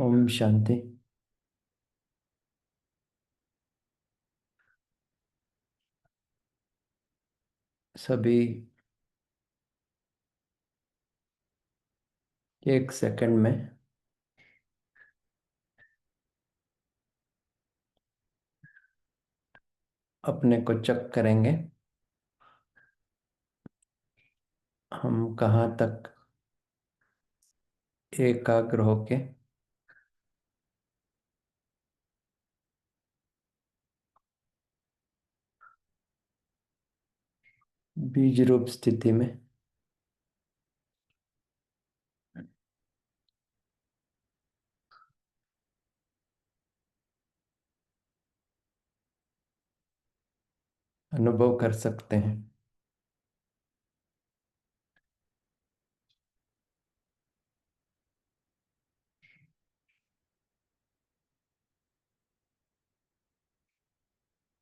ओम शांति। सभी 1 सेकंड में अपने को चेक करेंगे हम कहाँ तक एकाग्र होके बीज रूप स्थिति में अनुभव कर सकते हैं।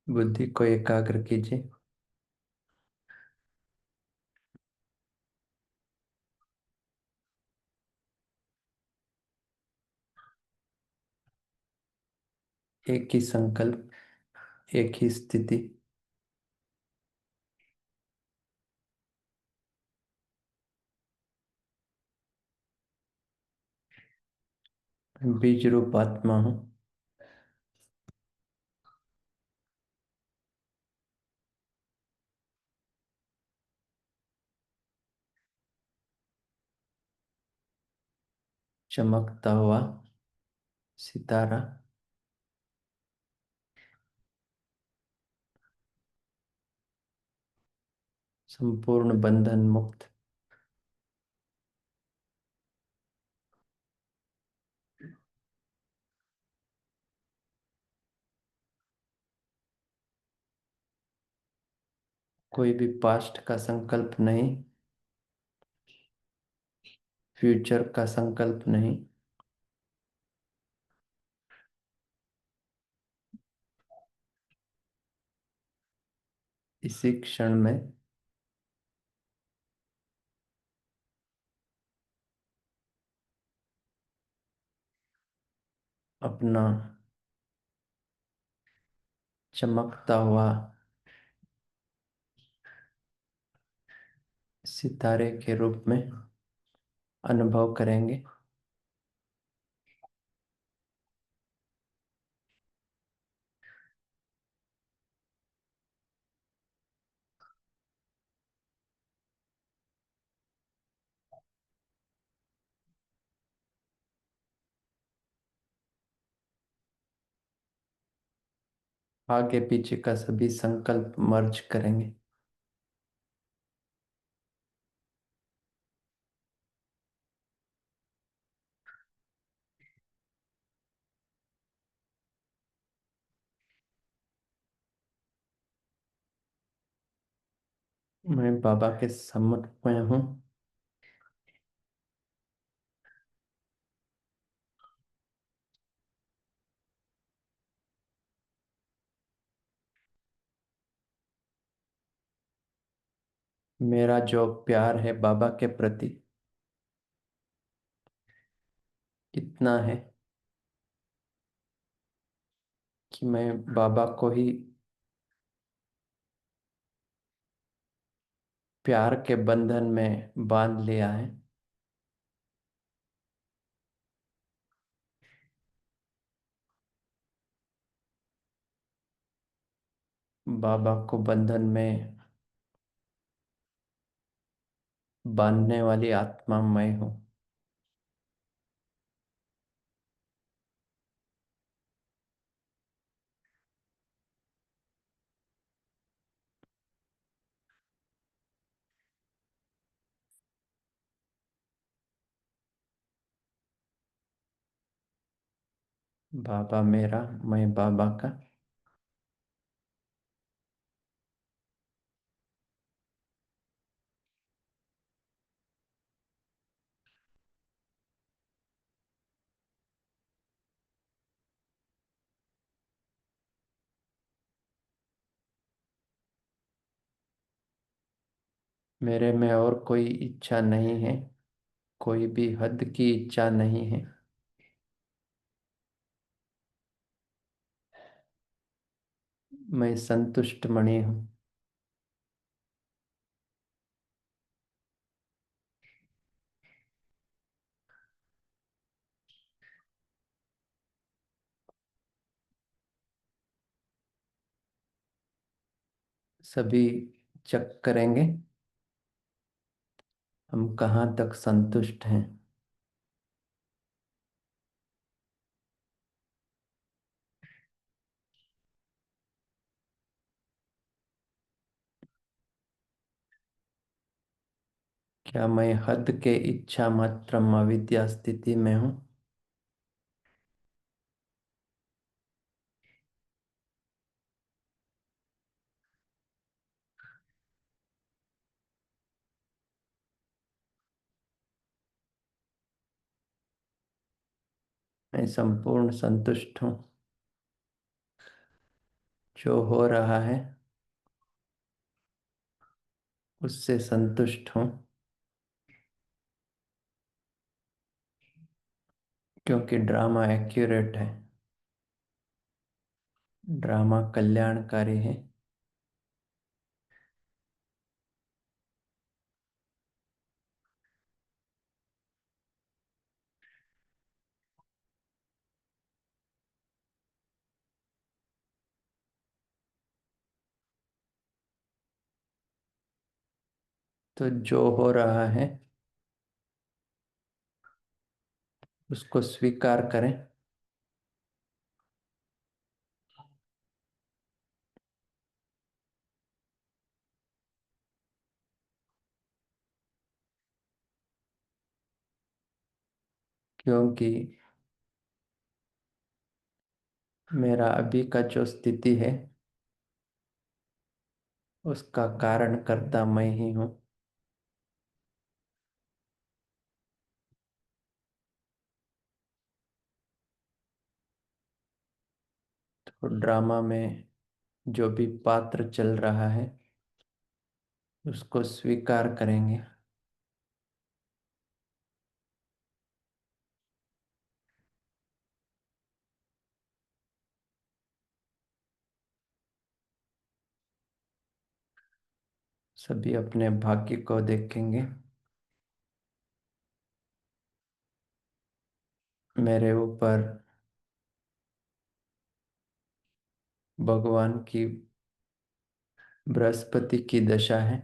बुद्धि को एकाग्र कीजिए। एक ही संकल्प, एक ही स्थिति, बीज रूप आत्मा हूँ। चमकता हुआ सितारा, संपूर्ण बंधन मुक्त। कोई भी पास्ट का संकल्प नहीं, फ्यूचर का संकल्प नहीं। इसी क्षण में अपना चमकता हुआ सितारे के रूप में अनुभव करेंगे। आगे पीछे का सभी संकल्प मर्ज करेंगे। मैं बाबा के सम्मुख में हूँ। मेरा जो प्यार है बाबा के प्रति इतना है कि मैं बाबा को ही प्यार के बंधन में बांध लिया है। बाबा को बंधन में बांधने वाली आत्मा मैं हूँ। बाबा मेरा, मैं बाबा का। मेरे में और कोई इच्छा नहीं है, कोई भी हद की इच्छा नहीं है। मैं संतुष्ट मणि हूँ। सभी चेक करेंगे हम कहाँ तक संतुष्ट हैं। क्या मैं हद के इच्छा मात्र अविद्या स्थिति में हूँ। मैं संपूर्ण संतुष्ट हूँ। जो हो रहा है उससे संतुष्ट हूँ, क्योंकि ड्रामा एक्यूरेट है। ड्रामा कल्याणकारी है। तो जो हो रहा है उसको स्वीकार करें। क्योंकि मेरा अभी का जो स्थिति है उसका कारण कर्ता मैं ही हूँ। तो ड्रामा में जो भी पात्र चल रहा है उसको स्वीकार करेंगे। सभी अपने भाग्य को देखेंगे। मेरे ऊपर भगवान की बृहस्पति की दशा है।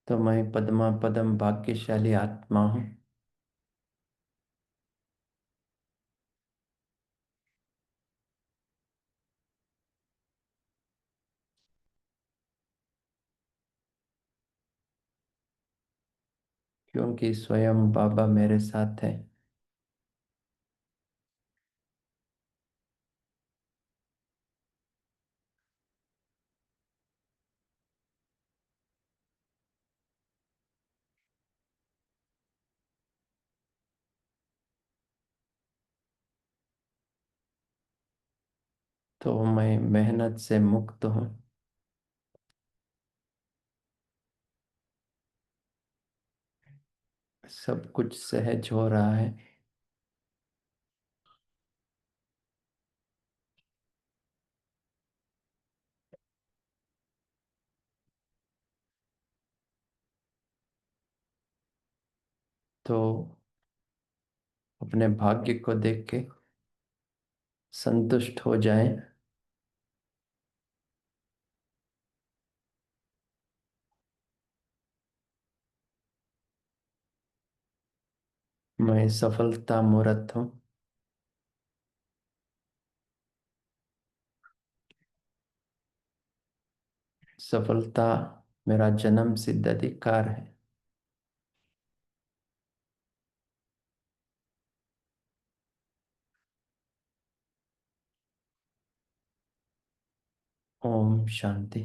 तो मैं पद्मा पदम भाग्यशाली आत्मा हूँ। क्योंकि स्वयं बाबा मेरे साथ है। तो मैं मेहनत से मुक्त हूँ। सब कुछ सहज हो रहा है। तो अपने भाग्य को देख के संतुष्ट हो जाए। मैं सफलता मूर्त हूँ। सफलता मेरा जन्म सिद्ध अधिकार है। ओम शांति।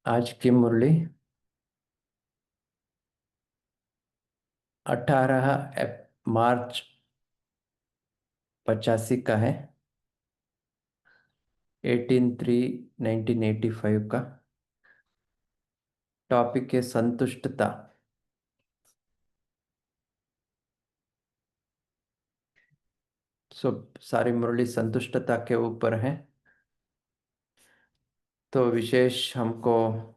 आज की मुरली 18 मार्च 85 का है। 18/3/1985 का। टॉपिक है संतुष्टता। सब सारी मुरली संतुष्टता के ऊपर है। तो विशेष हमको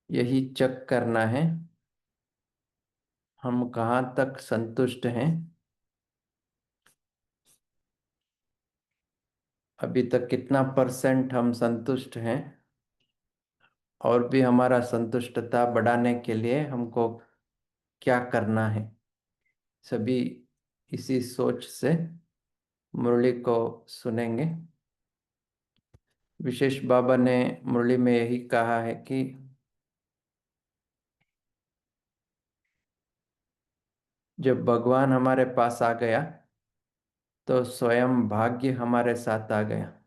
यही चेक करना है, हम कहाँ तक संतुष्ट हैं। अभी तक कितना परसेंट हम संतुष्ट हैं, और भी हमारा संतुष्टता बढ़ाने के लिए हमको क्या करना है। सभी इसी सोच से मुरली को सुनेंगे। विशेष बाबा ने मुरली में यही कहा है कि जब भगवान हमारे पास आ गया तो स्वयं भाग्य हमारे साथ आ गया।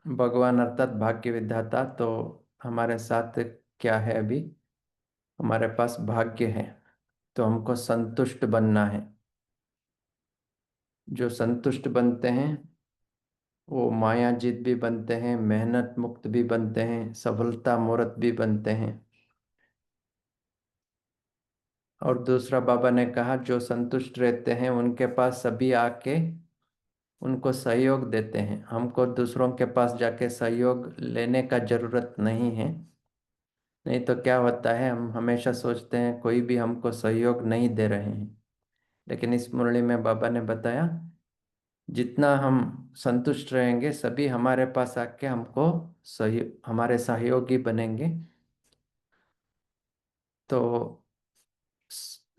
भगवान अर्थात भाग्य विधाता, तो हमारे साथ क्या है? अभी हमारे पास भाग्य है, तो हमको संतुष्ट बनना है। जो संतुष्ट बनते हैं वो मायाजित भी बनते हैं, मेहनत मुक्त भी बनते हैं, सफलता मूर्त भी बनते हैं। और दूसरा बाबा ने कहा जो संतुष्ट रहते हैं उनके पास सभी आके उनको सहयोग देते हैं। हमको दूसरों के पास जाके सहयोग लेने का जरूरत नहीं है। नहीं तो क्या होता है, हम हमेशा सोचते हैं कोई भी हमको सहयोग नहीं दे रहे हैं। लेकिन इस मुरली में बाबा ने बताया जितना हम संतुष्ट रहेंगे सभी हमारे पास आके हमको सही हमारे सहयोगी बनेंगे। तो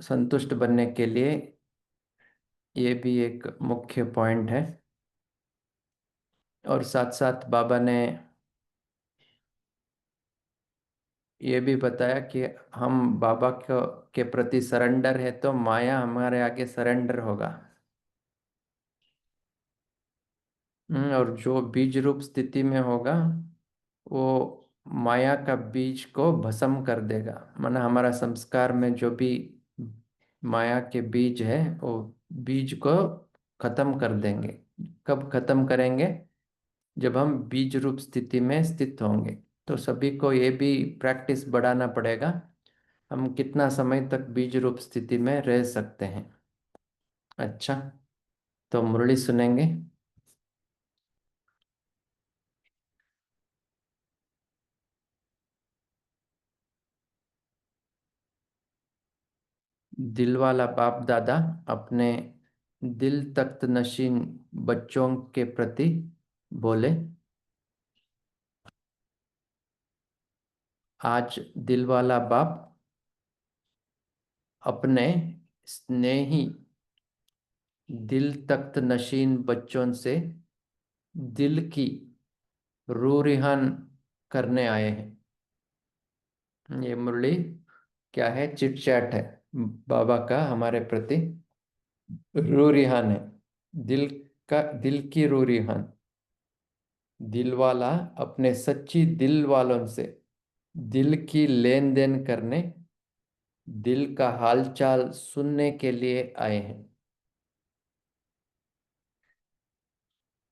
संतुष्ट बनने के लिए ये भी एक मुख्य पॉइंट है। और साथ साथ बाबा ने ये भी बताया कि हम बाबा के प्रति सरेंडर है तो माया हमारे आगे सरेंडर होगा। और जो बीज रूप स्थिति में होगा वो माया का बीज को भस्म कर देगा। माना हमारा संस्कार में जो भी माया के बीज है वो बीज को खत्म कर देंगे। कब खत्म करेंगे? जब हम बीज रूप स्थिति में स्थित होंगे। तो सभी को ये भी प्रैक्टिस बढ़ाना पड़ेगा, हम कितना समय तक बीज रूप स्थिति में रह सकते हैं। अच्छा, तो मुरली सुनेंगे। दिलवाला बाप दादा अपने दिल तख्त नशीन बच्चों के प्रति बोले। आज दिलवाला बाप अपने स्नेही दिल तख्त नशीन बच्चों से दिल की रूह रिहान करने आए हैं। ये मुरली क्या है? चिट चैट है बाबा का हमारे प्रति। रूह रिहान है, दिल का, दिल की रूह रिहान। दिल वाला अपने सच्ची दिल वालों से दिल की लेन देन करने, दिल का हालचाल सुनने के लिए आए हैं।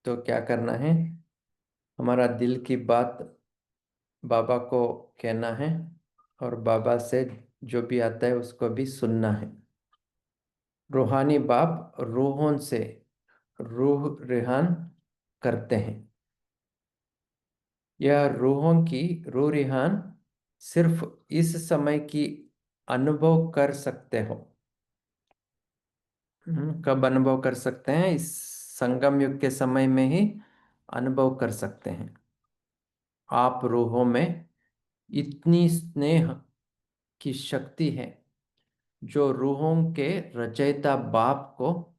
तो क्या करना है? हमारा दिल की बात बाबा को कहना है, और बाबा से जो भी आता है उसको भी सुनना है। रूहानी बाप रूहों से रूह रिहान करते हैं। यह रूहों की रूह रिहान सिर्फ इस समय की अनुभव कर सकते हो। कब अनुभव कर सकते हैं? इस संगम युग के समय में ही अनुभव कर सकते हैं। आप रूहों में इतनी स्नेह की शक्ति है जो रूहों के रचयिता बाप को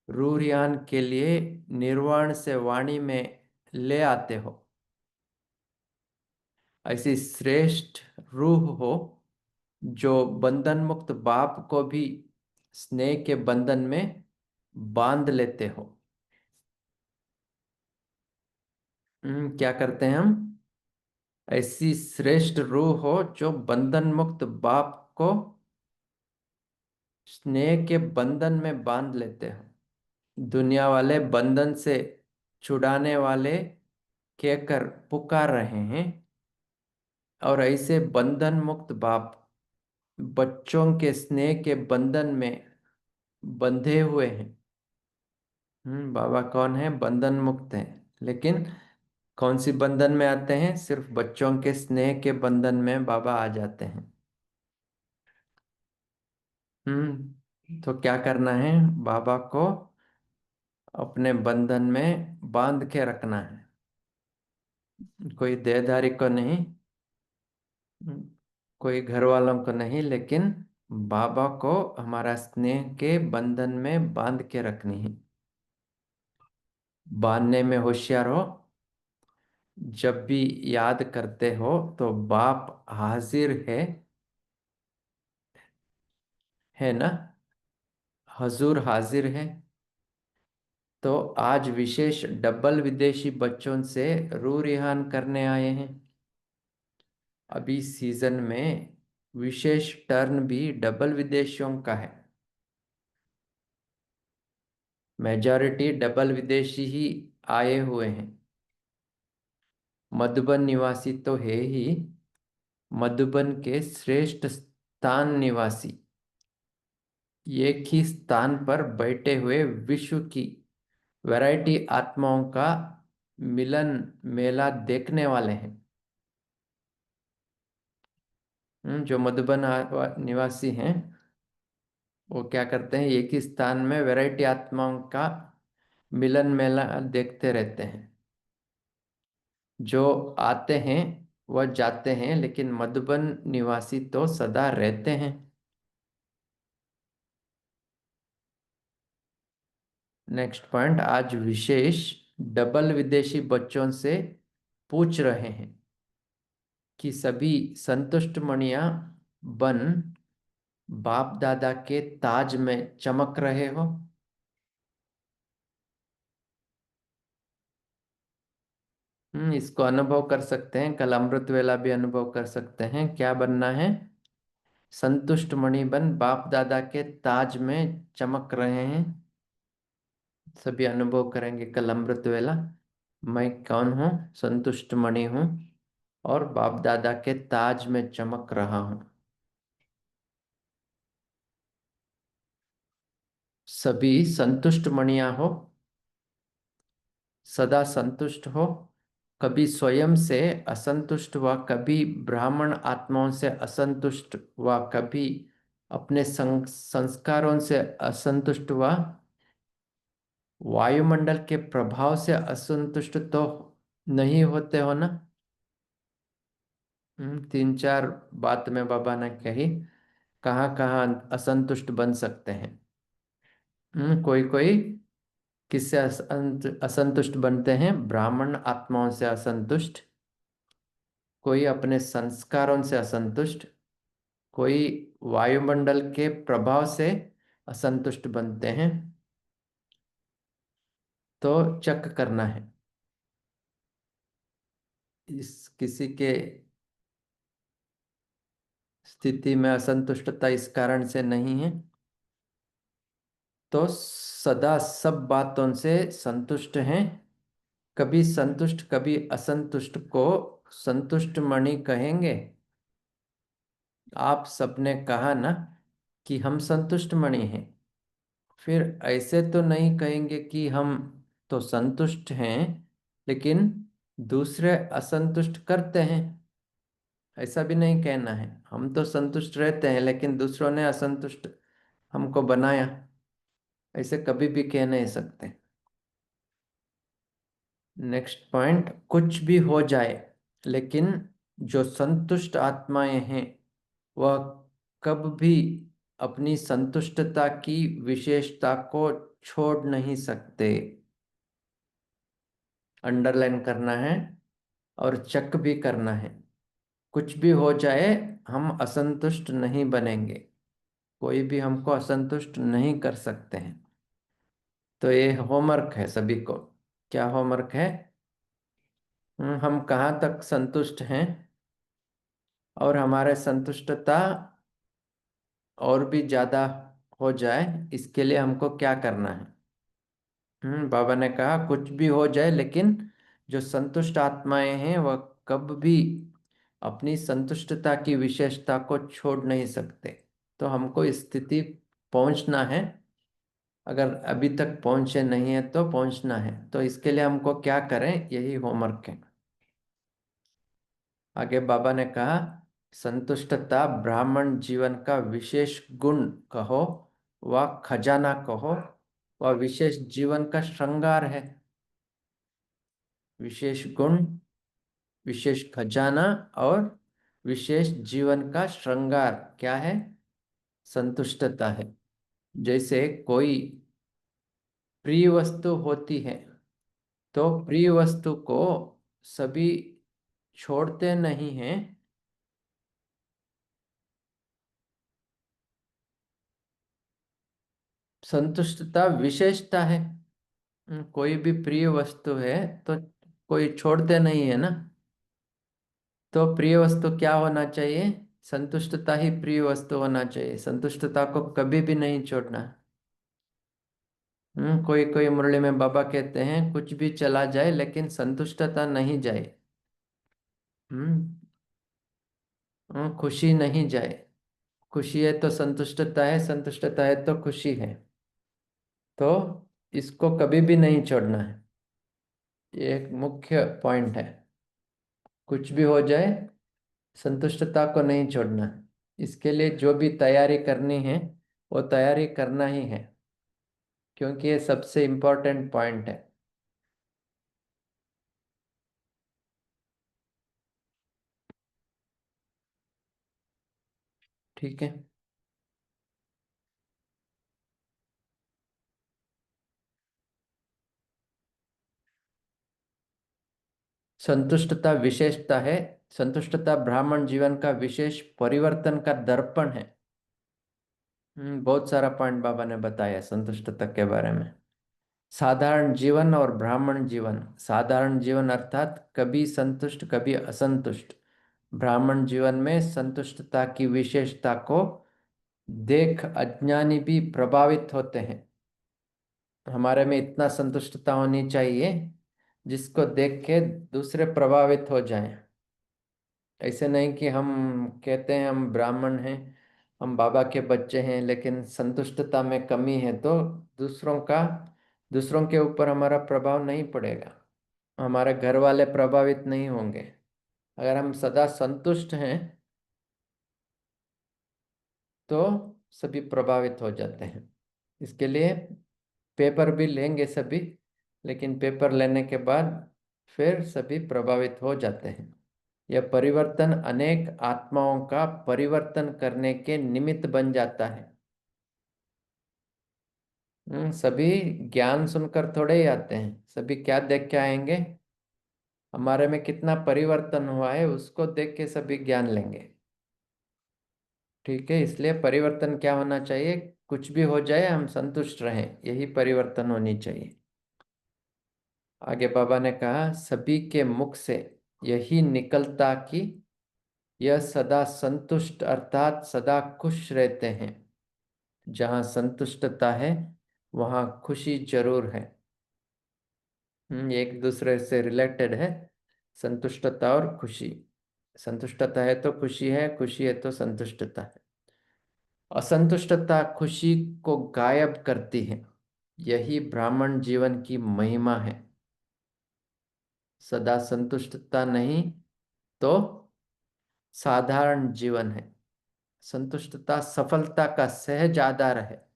रूरियान के लिए निर्वाण से वाणी में ले आते हो। ऐसी श्रेष्ठ रूह हो जो बंधन मुक्त बाप को भी स्नेह के बंधन में बांध लेते हो। क्या करते हैं हम? ऐसी श्रेष्ठ रूह हो जो बंधन मुक्त बाप को स्नेह के बंधन में बांध लेते हो। दुनिया वाले बंधन से छुड़ाने वाले कहकर पुकार रहे हैं, और ऐसे बंधन मुक्त बाप बच्चों के स्नेह के बंधन में बंधे हुए हैं। बाबा कौन है? बंधन मुक्त है, लेकिन कौन सी बंधन में आते हैं? सिर्फ बच्चों के स्नेह के बंधन में बाबा आ जाते हैं। तो क्या करना है? बाबा को अपने बंधन में बांध के रखना है, कोई देहधारी को नहीं, कोई घर वालों को नहीं, लेकिन बाबा को हमारा स्नेह के बंधन में बांध के रखनी है। बांधने में होशियार हो। जब भी याद करते हो तो बाप हाजिर है ना? हजूर हाजिर है। तो आज विशेष डबल विदेशी बच्चों से रूह रिहान करने आए हैं। अभी सीजन में विशेष टर्न भी डबल विदेशियों का है। मेजॉरिटी डबल विदेशी ही आए हुए हैं। मधुबन निवासी तो है ही, मधुबन के श्रेष्ठ स्थान निवासी, एक ही स्थान पर बैठे हुए विश्व की वैरायटी आत्माओं का मिलन मेला देखने वाले हैं। जो मधुबन निवासी हैं, वो क्या करते हैं? एक ही स्थान में वैरायटी आत्माओं का मिलन मेला देखते रहते हैं। जो आते हैं वह जाते हैं, लेकिन मधुबन निवासी तो सदा रहते हैं। नेक्स्ट पॉइंट, आज विशेष डबल विदेशी बच्चों से पूछ रहे हैं कि सभी संतुष्ट मणियां बन बाप दादा के ताज में चमक रहे हो। इसको अनुभव कर सकते हैं, कल अमृत वेला भी अनुभव कर सकते हैं। क्या बनना है? संतुष्ट मणि बन बाप दादा के ताज में चमक रहे हैं। सभी अनुभव करेंगे कल अमृत वेला। मैं कौन हूँ? संतुष्ट मणि हूँ, और बाप दादा के ताज में चमक रहा हूँ। सभी संतुष्ट मणियां हो, सदा संतुष्ट हो। कभी स्वयं से असंतुष्ट हुआ, कभी ब्राह्मण आत्माओं से असंतुष्ट हुआ, कभी अपने संस्कारों से असंतुष्ट हुआ, वायुमंडल के प्रभाव से असंतुष्ट तो नहीं होते हो ना? तीन चार बात में बाबा ने कही, कहाँ कहाँ असंतुष्ट बन सकते हैं। कोई कोई किससे असंतुष्ट बनते हैं? ब्राह्मण आत्माओं से असंतुष्ट, कोई अपने संस्कारों से असंतुष्ट, कोई वायुमंडल के प्रभाव से असंतुष्ट बनते हैं। तो चेक करना है, इस किसी के स्थिति में असंतुष्टता इस कारण से नहीं है, तो सदा सब बातों से संतुष्ट हैं। कभी संतुष्ट कभी असंतुष्ट को संतुष्ट मणि कहेंगे। आप सबने कहा ना कि हम संतुष्ट मणि हैं, फिर ऐसे तो नहीं कहेंगे कि हम तो संतुष्ट हैं लेकिन दूसरे असंतुष्ट करते हैं। ऐसा भी नहीं कहना है, हम तो संतुष्ट रहते हैं लेकिन दूसरों ने असंतुष्ट हमको बनाया। ऐसे कभी भी कह नहीं सकते। नेक्स्ट पॉइंट, कुछ भी हो जाए लेकिन जो संतुष्ट आत्माएं हैं वह कब भी अपनी संतुष्टता की विशेषता को छोड़ नहीं सकते। अंडरलाइन करना है और चेक भी करना है। कुछ भी हो जाए हम असंतुष्ट नहीं बनेंगे, कोई भी हमको असंतुष्ट नहीं कर सकते हैं। तो ये होमवर्क है सभी को। क्या होमवर्क है? हम कहाँ तक संतुष्ट हैं, और हमारे संतुष्टता और भी ज्यादा हो जाए, इसके लिए हमको क्या करना है? बाबा ने कहा कुछ भी हो जाए, लेकिन जो संतुष्ट आत्माएं हैं वह कब भी अपनी संतुष्टता की विशेषता को छोड़ नहीं सकते। तो हमको इस स्थिति पहुंचना है। अगर अभी तक पहुंचे नहीं है तो पहुंचना है। तो इसके लिए हमको क्या करें, यही होमवर्क है। आगे बाबा ने कहा संतुष्टता ब्राह्मण जीवन का विशेष गुण कहो, व खजाना कहो, वह विशेष जीवन का श्रृंगार है। विशेष गुण, विशेष खजाना और विशेष जीवन का श्रृंगार क्या है? संतुष्टता है। जैसे कोई प्रिय वस्तु होती है, तो प्रिय वस्तु को सभी छोड़ते नहीं हैं। संतुष्टता विशेषता है। कोई भी प्रिय वस्तु है तो कोई छोड़ते नहीं है ना। तो प्रिय वस्तु क्या होना चाहिए? संतुष्टता ही प्रिय वस्तु होना चाहिए। संतुष्टता को कभी भी नहीं छोड़ना। कोई कोई मुरली में बाबा कहते हैं कुछ भी चला जाए लेकिन संतुष्टता नहीं जाए। हम्म खुशी नहीं जाए। खुशी है तो संतुष्टता है, संतुष्टता है तो खुशी है। तो इसको कभी भी नहीं छोड़ना है। ये एक मुख्य पॉइंट है। कुछ भी हो जाए, संतुष्टता को नहीं छोड़ना है। इसके लिए जो भी तैयारी करनी है वो तैयारी करना ही है, क्योंकि ये सबसे इम्पोर्टेंट पॉइंट है। ठीक है। संतुष्टता विशेषता है। संतुष्टता ब्राह्मण जीवन का विशेष परिवर्तन का दर्पण है। बहुत सारा पॉइंट बाबा ने बताया संतुष्टता के बारे में। साधारण जीवन और ब्राह्मण जीवन। साधारण जीवन अर्थात कभी संतुष्ट कभी असंतुष्ट। ब्राह्मण जीवन में संतुष्टता की विशेषता को देख अज्ञानी भी प्रभावित होते हैं। हमारे में इतना संतुष्टता होनी चाहिए जिसको देख के दूसरे प्रभावित हो जाएं। ऐसे नहीं कि हम कहते हैं हम ब्राह्मण हैं, हम बाबा के बच्चे हैं, लेकिन संतुष्टता में कमी है तो दूसरों के ऊपर हमारा प्रभाव नहीं पड़ेगा। हमारे घर वाले प्रभावित नहीं होंगे। अगर हम सदा संतुष्ट हैं तो सभी प्रभावित हो जाते हैं। इसके लिए पेपर भी लेंगे सभी, लेकिन पेपर लेने के बाद फिर सभी प्रभावित हो जाते हैं। यह परिवर्तन अनेक आत्माओं का परिवर्तन करने के निमित्त बन जाता है। सभी ज्ञान सुनकर थोड़े ही आते हैं। सभी क्या देख के आएंगे? हमारे में कितना परिवर्तन हुआ है उसको देख के सभी ज्ञान लेंगे। ठीक है, इसलिए परिवर्तन क्या होना चाहिए? कुछ भी हो जाए हम संतुष्ट रहें, यही परिवर्तन होनी चाहिए। आगे बाबा ने कहा सभी के मुख से यही निकलता कि यह सदा संतुष्ट अर्थात सदा खुश रहते हैं। जहाँ संतुष्टता है वहाँ खुशी जरूर है। एक दूसरे से रिलेटेड है, संतुष्टता और खुशी। संतुष्टता है तो खुशी है, खुशी है तो संतुष्टता है। असंतुष्टता खुशी को गायब करती है। यही ब्राह्मण जीवन की महिमा है। सदा संतुष्टता नहीं तो साधारण जीवन है। संतुष्टता सफलता का सहज आधार है।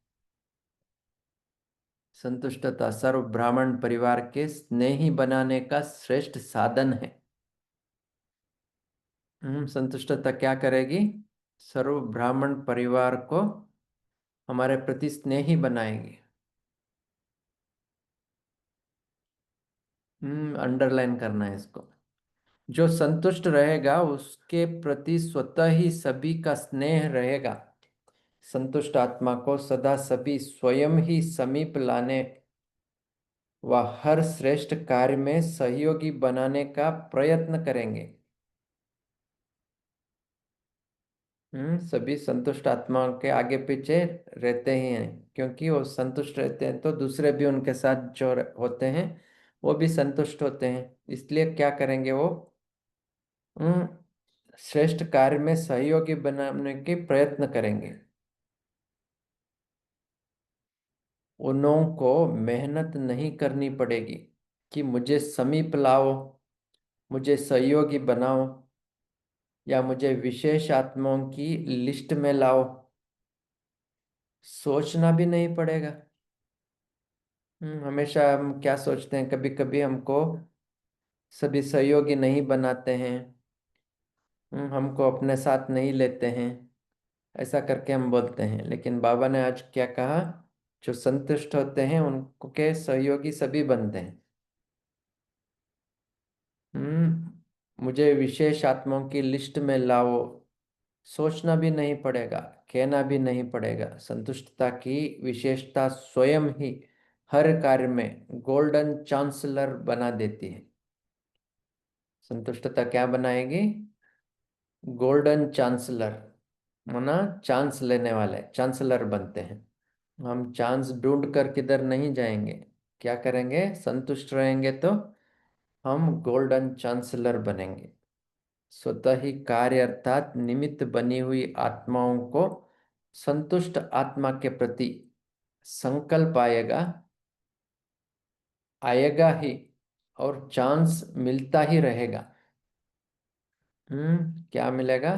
संतुष्टता सर्व ब्राह्मण परिवार के स्नेही बनाने का श्रेष्ठ साधन है। संतुष्टता क्या करेगी? सर्व ब्राह्मण परिवार को हमारे प्रति स्नेही बनाएगी। अंडरलाइन करना है इसको। जो संतुष्ट रहेगा उसके प्रति स्वतः ही सभी का स्नेह रहेगा। संतुष्ट आत्मा को सदा सभी स्वयं ही समीप लाने व हर श्रेष्ठ कार्य में सहयोगी बनाने का प्रयत्न करेंगे। सभी संतुष्ट आत्माओं के आगे पीछे रहते ही हैं, क्योंकि वो संतुष्ट रहते हैं तो दूसरे भी उनके साथ जो होते हैं वो भी संतुष्ट होते हैं। इसलिए क्या करेंगे वो, उन श्रेष्ठ कार्य में सहयोगी बनाने के प्रयत्न करेंगे। उन्हों को मेहनत नहीं करनी पड़ेगी कि मुझे समीप लाओ, मुझे सहयोगी बनाओ, या मुझे विशेष आत्माओं की लिस्ट में लाओ। सोचना भी नहीं पड़ेगा। हमेशा हम क्या सोचते हैं, कभी कभी हमको सभी सहयोगी नहीं बनाते हैं, हमको अपने साथ नहीं लेते हैं, ऐसा करके हम बोलते हैं। लेकिन बाबा ने आज क्या कहा, जो संतुष्ट होते हैं उनको के सहयोगी सभी बनते हैं। मुझे विशेष आत्माओं की लिस्ट में लाओ, सोचना भी नहीं पड़ेगा, कहना भी नहीं पड़ेगा। संतुष्टता की विशेषता स्वयं ही हर कार्य में गोल्डन चांसलर बना देती है। संतुष्टता क्या बनाएगी? गोल्डन चांसलर, माना चांस लेने वाले चांसलर बनते हैं। हम चांस ढूंढ कर किधर नहीं जाएंगे, क्या करेंगे? संतुष्ट रहेंगे तो हम गोल्डन चांसलर बनेंगे। स्वतः ही कार्य अर्थात निमित्त बनी हुई आत्माओं को संतुष्ट आत्मा के प्रति संकल्प आएगा, आएगा ही, और चांस मिलता ही रहेगा। क्या मिलेगा?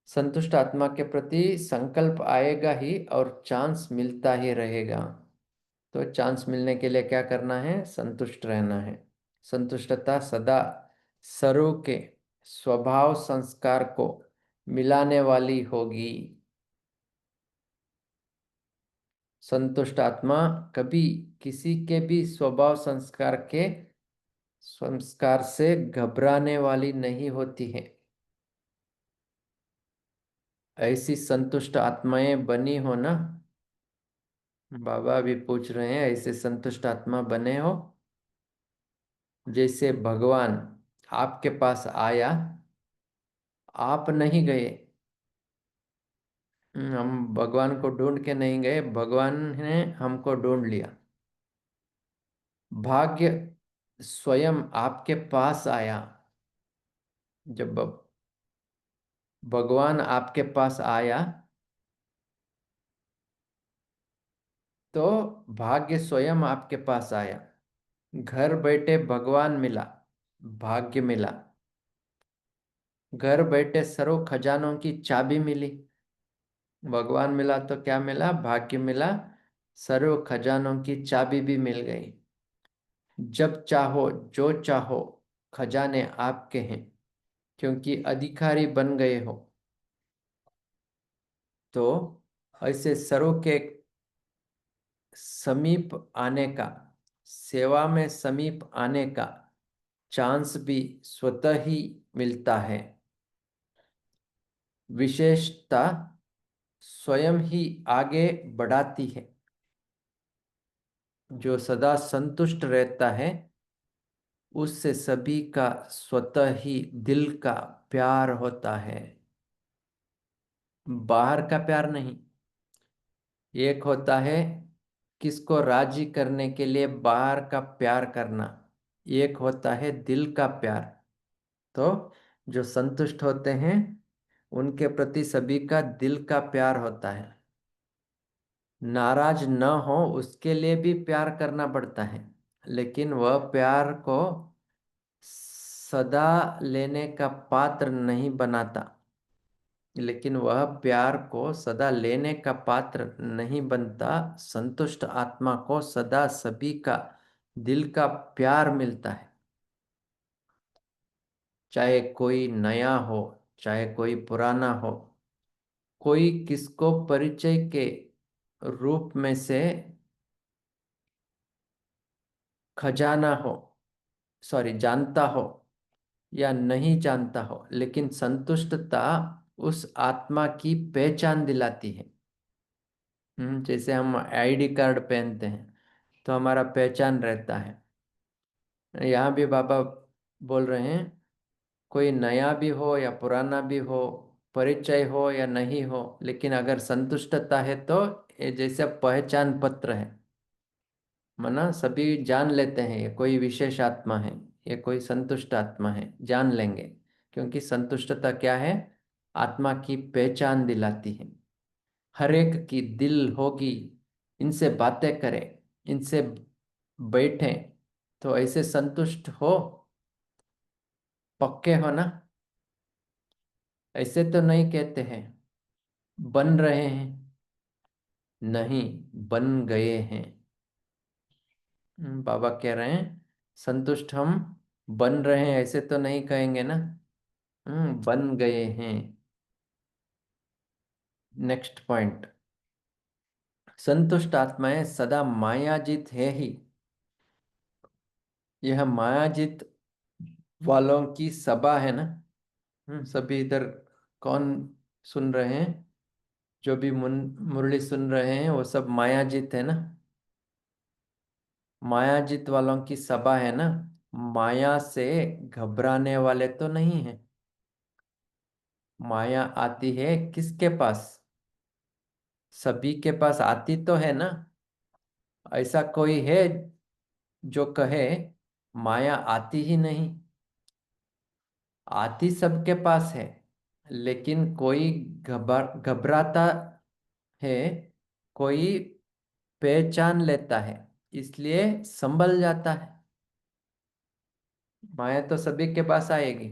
संतुष्ट आत्मा के प्रति संकल्प आएगा ही और चांस मिलता ही रहेगा। तो चांस मिलने के लिए क्या करना है? संतुष्ट रहना है। संतुष्टता सदा सर्व के स्वभाव संस्कार को मिलाने वाली होगी। संतुष्ट आत्मा कभी किसी के भी स्वभाव संस्कार से घबराने वाली नहीं होती है। ऐसी संतुष्ट आत्माएं बनी हो ना? बाबा भी पूछ रहे हैं, ऐसे संतुष्ट आत्मा बने हो जैसे भगवान आपके पास आया, आप नहीं गए। हम भगवान को ढूंढ के नहीं गए, भगवान ने हमको ढूंढ लिया। भाग्य स्वयं आपके पास आया। जब भगवान आपके पास आया तो भाग्य स्वयं आपके पास आया। घर बैठे भगवान मिला, भाग्य मिला। घर बैठे सर्व खजानों की चाबी मिली। भगवान मिला तो क्या मिला? भाग्य मिला, सर्व खजानों की चाबी भी मिल गई। जब चाहो जो चाहो खजाने आपके हैं, क्योंकि अधिकारी बन गए हो। तो ऐसे सर्व के समीप आने का, सेवा में समीप आने का चांस भी स्वतः ही मिलता है। विशेषता स्वयं ही आगे बढ़ाती है। जो सदा संतुष्ट रहता है उससे सभी का स्वतः ही दिल का प्यार होता है, बाहर का प्यार नहीं। एक होता है किसको राजी करने के लिए बाहर का प्यार करना, एक होता है दिल का प्यार। तो जो संतुष्ट होते हैं उनके प्रति सभी का दिल का प्यार होता है। नाराज न हो उसके लिए भी प्यार करना पड़ता है, लेकिन वह प्यार को सदा लेने का पात्र नहीं बनाता। लेकिन वह प्यार को सदा लेने का पात्र नहीं बनता। संतुष्ट आत्मा को सदा सभी का दिल का प्यार मिलता है, चाहे कोई नया हो, चाहे कोई पुराना हो, कोई किसको परिचय के रूप में से खजाना हो, सॉरी जानता हो या नहीं जानता हो, लेकिन संतुष्टता उस आत्मा की पहचान दिलाती है। जैसे हम आईडी कार्ड पहनते हैं तो हमारा पहचान रहता है। यहाँ भी बाबा बोल रहे हैं, कोई नया भी हो या पुराना भी हो, परिचय हो या नहीं हो, लेकिन अगर संतुष्टता है तो ये जैसे पहचान पत्र है। माना सभी जान लेते हैं ये कोई विशेष आत्मा है, ये कोई संतुष्ट आत्मा है, जान लेंगे। क्योंकि संतुष्टता क्या है? आत्मा की पहचान दिलाती है। हर एक की दिल होगी, इनसे बातें करें, इनसे बैठें, तो ऐसे संतुष्ट हो, पक्के हो ना। ऐसे तो नहीं कहते हैं बन रहे हैं, नहीं, बन गए हैं। बाबा कह रहे हैं संतुष्ट हम बन रहे हैं, ऐसे तो नहीं कहेंगे ना। बन गए हैं। नेक्स्ट पॉइंट, संतुष्ट आत्माएं सदा मायाजित है ही। यह मायाजित वालों की सभा है ना। सभी इधर कौन सुन रहे हैं? जो भी मुरली सुन रहे हैं वो सब मायाजित है ना। मायाजित वालों की सभा है ना। माया से घबराने वाले तो नहीं है। माया आती है किसके पास? सभी के पास आती तो है ना। ऐसा कोई है जो कहे माया आती ही नहीं? आती सबके पास है, लेकिन कोई घबराता है, कोई पहचान लेता है, इसलिए संभल जाता है। माया तो सभी के पास आएगी,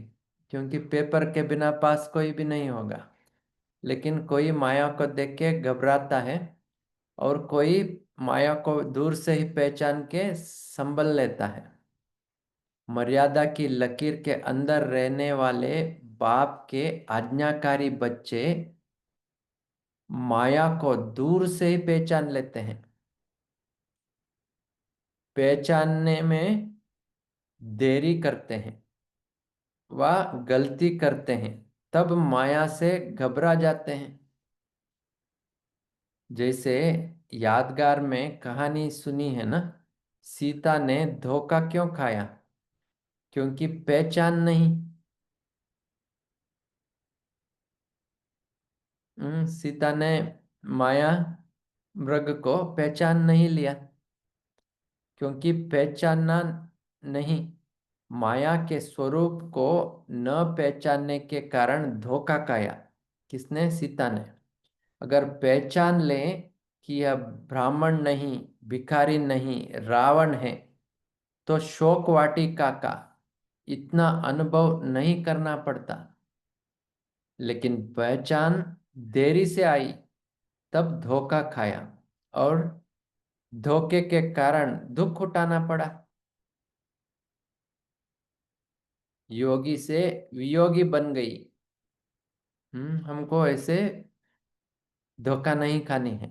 क्योंकि पेपर के बिना पास कोई भी नहीं होगा। लेकिन कोई माया को देख के घबराता है, और कोई माया को दूर से ही पहचान के संभल लेता है। मर्यादा की लकीर के अंदर रहने वाले बाप के आज्ञाकारी बच्चे माया को दूर से ही पहचान लेते हैं। पहचानने में देरी करते हैं, वह गलती करते हैं, तब माया से घबरा जाते हैं। जैसे यादगार में कहानी सुनी है ना, सीता ने धोखा क्यों खाया? क्योंकि पहचान नहीं। सीता ने माया मृग को पहचान नहीं लिया, क्योंकि पहचानना नहीं। माया के स्वरूप को न पहचानने के कारण धोखा खाया। किसने? सीता ने। अगर पहचान लें कि यह ब्राह्मण नहीं, भिखारी नहीं, रावण है, तो शोक वाटिका का इतना अनुभव नहीं करना पड़ता। लेकिन पहचान देरी से आई, तब धोखा खाया, और धोखे के कारण दुख उठाना पड़ा। योगी से वियोगी बन गई। हमको ऐसे धोखा नहीं खानी है।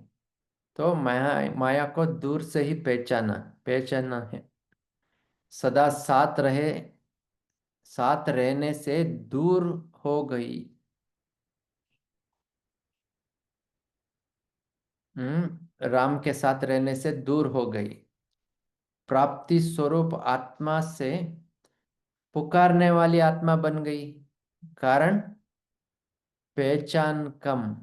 तो माया माया को दूर से ही पहचाना पहचानना है। सदा साथ रहने से दूर हो गई। राम के साथ रहने से दूर हो गई। प्राप्ति स्वरूप आत्मा से पुकारने वाली आत्मा बन गई। कारण पहचान कम।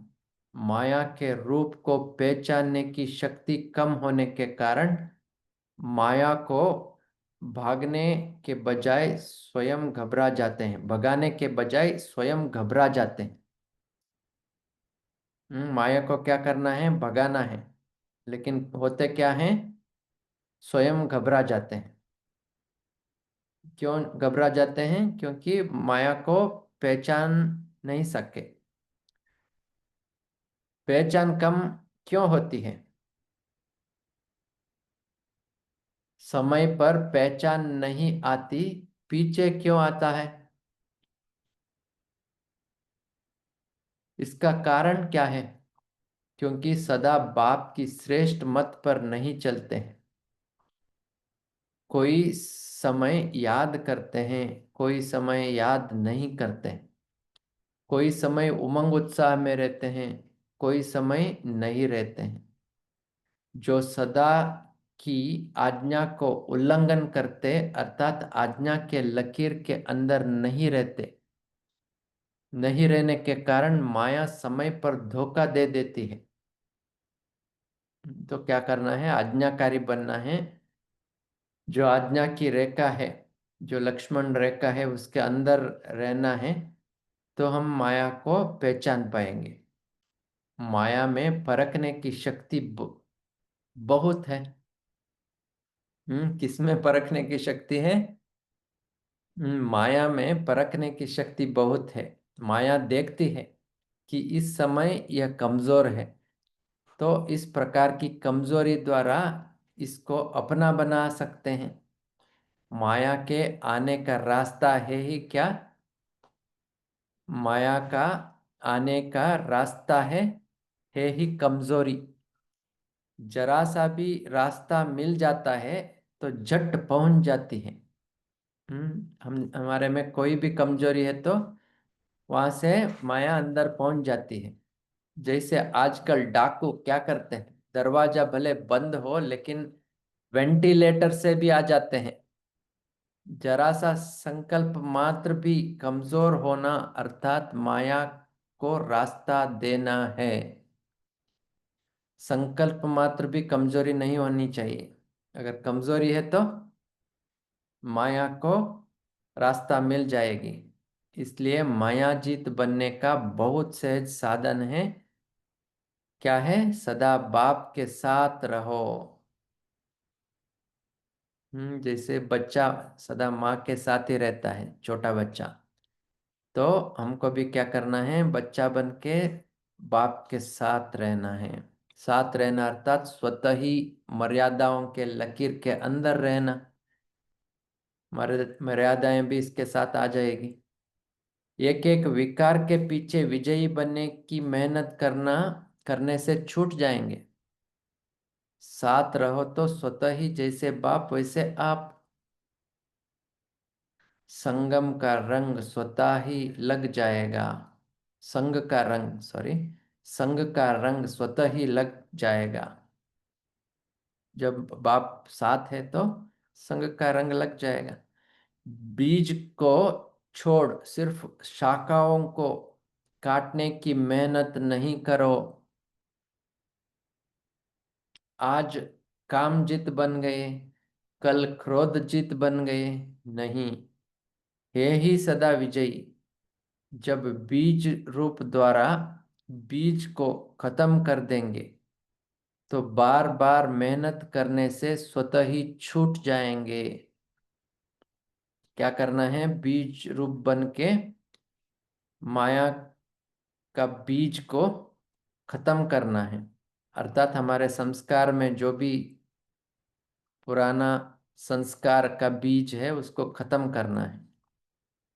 माया के रूप को पहचानने की शक्ति कम होने के कारण माया को भागने के बजाय स्वयं घबरा जाते हैं, भगाने के बजाय स्वयं घबरा जाते हैं। माया को क्या करना है? भगाना है। लेकिन होते क्या है? स्वयं घबरा जाते हैं। क्यों घबरा जाते हैं? क्योंकि माया को पहचान नहीं सके। पहचान कम क्यों होती है? समय पर पहचान नहीं आती, पीछे क्यों आता है? इसका कारण क्या है? क्योंकि सदा बाप की श्रेष्ठ मत पर नहीं चलते हैं। कोई समय याद करते हैं, कोई समय याद नहीं करते हैं। कोई समय उमंग उत्साह में रहते हैं, कोई समय नहीं रहते हैं। जो सदा की आज्ञा को उल्लंघन करते, अर्थात आज्ञा के लकीर के अंदर नहीं रहते, नहीं रहने के कारण माया समय पर धोखा दे देती है। तो क्या करना है, आज्ञाकारी बनना है। जो आज्ञा की रेखा है, जो लक्ष्मण रेखा है, उसके अंदर रहना है। तो हम माया को पहचान पाएंगे। माया में परखने की शक्ति बहुत है। किसमें परखने की शक्ति है? माया में परखने की शक्ति बहुत है। माया देखती है कि इस समय यह कमजोर है, तो इस प्रकार की कमजोरी द्वारा इसको अपना बना सकते हैं। माया के आने का रास्ता है ही क्या? माया का आने का रास्ता है ही कमजोरी। जरा सा भी रास्ता मिल जाता है तो झट पहुंच जाती है। हम हमारे में कोई भी कमजोरी है तो वहां से माया अंदर पहुंच जाती है। जैसे आजकल डाकू क्या करते हैं, दरवाजा भले बंद हो लेकिन वेंटिलेटर से भी आ जाते हैं। जरा सा संकल्प मात्र भी कमजोर होना अर्थात माया को रास्ता देना है। संकल्प मात्र भी कमजोरी नहीं होनी चाहिए। अगर कमजोरी है तो माया को रास्ता मिल जाएगी। इसलिए मायाजीत बनने का बहुत सहज साधन है। क्या है? सदा बाप के साथ रहो। जैसे बच्चा सदा माँ के साथ ही रहता है, छोटा बच्चा। तो हमको भी क्या करना है, बच्चा बन के बाप के साथ रहना है। साथ रहना अर्थात स्वतः ही मर्यादाओं के लकीर के अंदर रहना। मर्यादाएं भी इसके साथ आ जाएगी। एक एक विकार के पीछे विजयी बनने की मेहनत करने से छूट जाएंगे। साथ रहो तो स्वतः ही जैसे बाप वैसे आप। संगम का रंग स्वतः ही लग जाएगा। संग का रंग, सॉरी, संग का रंग स्वतः ही लग जाएगा। जब बाप साथ है तो संग का रंग लग जाएगा। बीज को छोड़ सिर्फ शाखाओं को काटने की मेहनत नहीं करो। आज कामजित बन गए, कल क्रोधजित बन गए, नहीं, हे ही सदा विजयी। जब बीज रूप द्वारा बीज को खत्म कर देंगे तो बार बार मेहनत करने से स्वतः ही छूट जाएंगे। क्या करना है, बीज रूप बन के माया का बीज को खत्म करना है। अर्थात हमारे संस्कार में जो भी पुराना संस्कार का बीज है उसको खत्म करना है।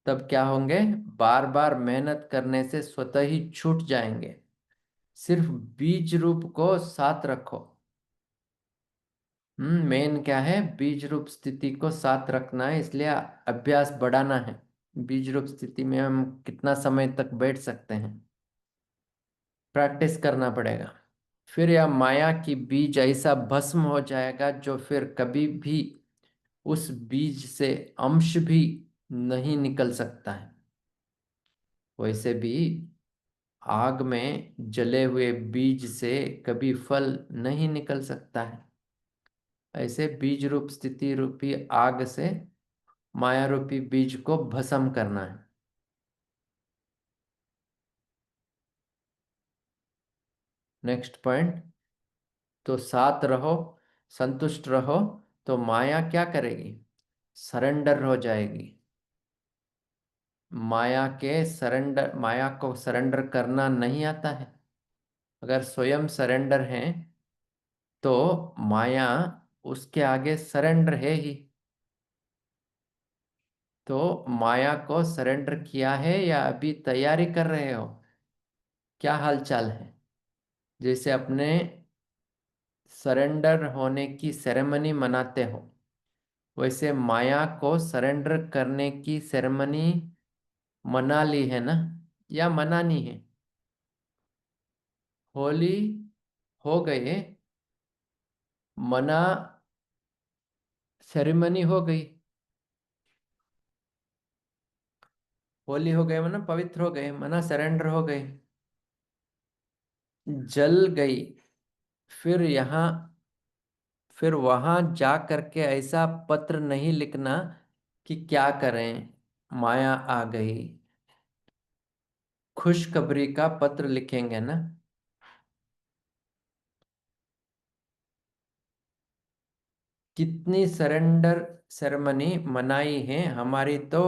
तब क्या होंगे, बार बार मेहनत करने से स्वतः ही छूट जाएंगे। सिर्फ बीज रूप को साथ रखो। मेन क्या है, बीज रूप स्थिति को साथ रखना है, इसलिए अभ्यास बढ़ाना है। बीज रूप स्थिति में हम कितना समय तक बैठ सकते हैं, प्रैक्टिस करना पड़ेगा। फिर यह माया की बीज ऐसा भस्म हो जाएगा जो फिर कभी भी उस बीज से अंश भी नहीं निकल सकता है। वैसे भी आग में जले हुए बीज से कभी फल नहीं निकल सकता है। ऐसे बीज रूप स्थिति रूपी आग से माया रूपी बीज को भस्म करना है। नेक्स्ट पॉइंट, तो साथ रहो, संतुष्ट रहो, तो माया क्या करेगी, सरेंडर हो जाएगी। माया को सरेंडर करना नहीं आता है। अगर स्वयं सरेंडर है तो माया उसके आगे सरेंडर है ही। तो माया को सरेंडर किया है या अभी तैयारी कर रहे हो? क्या हाल चाल है? जैसे अपने सरेंडर होने की सेरेमनी मनाते हो, वैसे माया को सरेंडर करने की सेरेमनी मना ली है ना, या मनानी है? होली हो गए, मना, सेरेमनी हो गई। होली हो गए मना पवित्र हो गए, मना सरेंडर हो गए। जल गई, फिर यहाँ फिर वहां जा करके ऐसा पत्र नहीं लिखना कि क्या करें, माया आ गई। खुशखबरी का पत्र लिखेंगे ना। कितनी सरेंडर सेरेमनी मनाई है हमारी तो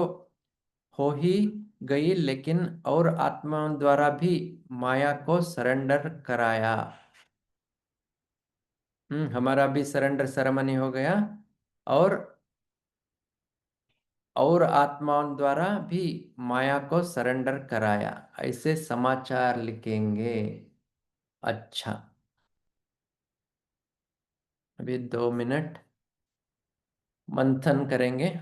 हो ही गई, लेकिन और आत्माओं द्वारा भी माया को सरेंडर कराया। हमारा भी सरेंडर सेरेमनी हो गया, और आत्माओं द्वारा भी माया को सरेंडर कराया, ऐसे समाचार लिखेंगे। अच्छा, अभी 2 मिनट मंथन करेंगे।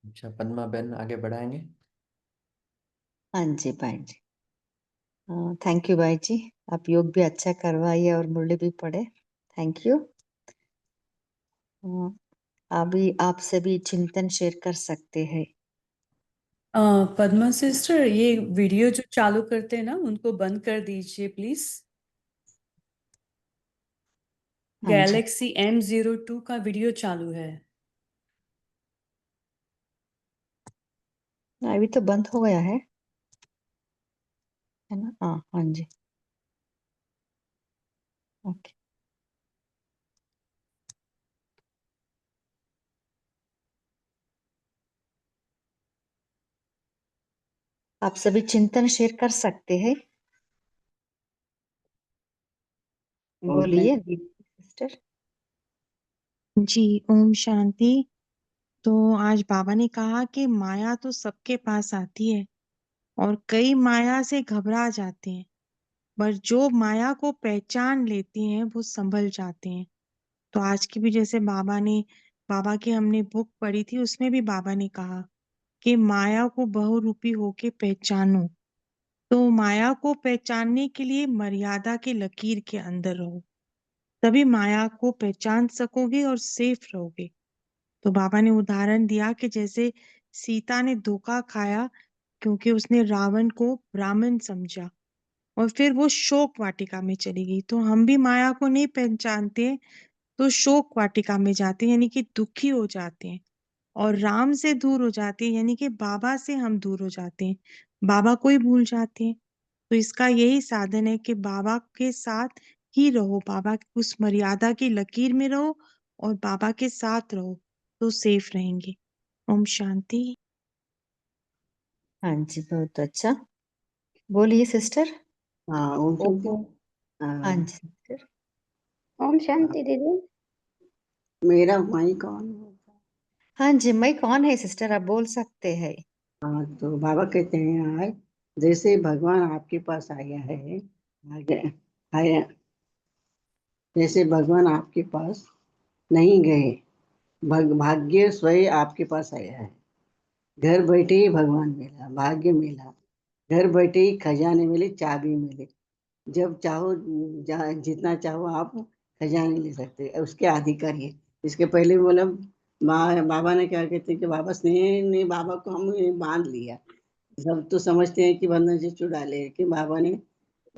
अच्छा, पद्मा बहन आगे बढ़ाएंगे। हाँ जी भाई जी, थैंक यू भाई जी। आप योग भी अच्छा करवाइए और मुरली भी पढ़े। Thank you. अभी आपसे भी चिंतन शेयर कर सकते हैं। पद्मा सिस्टर, ये वीडियो जो चालू करते हैं ना, उनको बंद कर दीजिए प्लीज। हाँ जी, गैलेक्सी M02 का वीडियो चालू है। अभी तो बंद हो गया है ना? हाँ हाँ जी, ओके। आप सभी चिंतन शेयर कर सकते हैं। बोलिए सिस्टर। जी, ओम शांति। तो आज बाबा ने कहा कि माया तो सबके पास आती है और कई माया से घबरा जाते हैं, पर जो माया को पहचान लेते हैं वो संभल जाते हैं। तो आज की भी जैसे बाबा की हमने बुक पढ़ी थी, उसमें भी बाबा ने कहा कि माया को बहुरूपी होके पहचानो। तो माया को पहचानने के लिए मर्यादा के लकीर के अंदर रहो, तभी माया को पहचान सकोगे और सेफ रहोगे। तो बाबा ने उदाहरण दिया कि जैसे सीता ने धोखा खाया क्योंकि उसने रावण को ब्राह्मण समझा और फिर वो शोक वाटिका में चली गई। तो हम भी माया को नहीं पहचानते तो शोक वाटिका में जाते हैं, यानी कि दुखी हो जाते हैं और राम से दूर हो जाते हैं, यानी कि बाबा से हम दूर हो जाते हैं, बाबा को ही भूल जाते हैं। तो इसका यही साधन है कि बाबा के साथ ही रहो, बाबा की उस मर्यादा की लकीर में रहो और बाबा के साथ रहो तो सेफ रहेंगे। ओम शांति। हाँ जी, बहुत अच्छा। बोलिए सिस्टर। हाँ ओम शांति। हाँ जी सिस्टर। ओम शांति दीदी। मेरा माइक ऑन होगा। हाँ जी, मैं कौन है सिस्टर, आप बोल सकते हैं। हाँ, तो बाबा कहते हैं आज जैसे भगवान आपके पास आया है, आगे आया, जैसे भगवान आपके पास नहीं गए, भाग्य स्वयं आपके पास आया है। घर बैठे ही भगवान मिला, भाग्य मिला, घर बैठे ही खजाने मिले, चाबी मिले। जब चाहो जितना चाहो आप खजाने ले सकते हैं, उसके अधिकारी है। इसके पहले बोला बाबा ने क्या कहते हैं कि बाबा स्नेह ने बाबा को हम बांध लिया। सब तो समझते हैं कि बंधन से छुड़ा ले, कि बाबा ने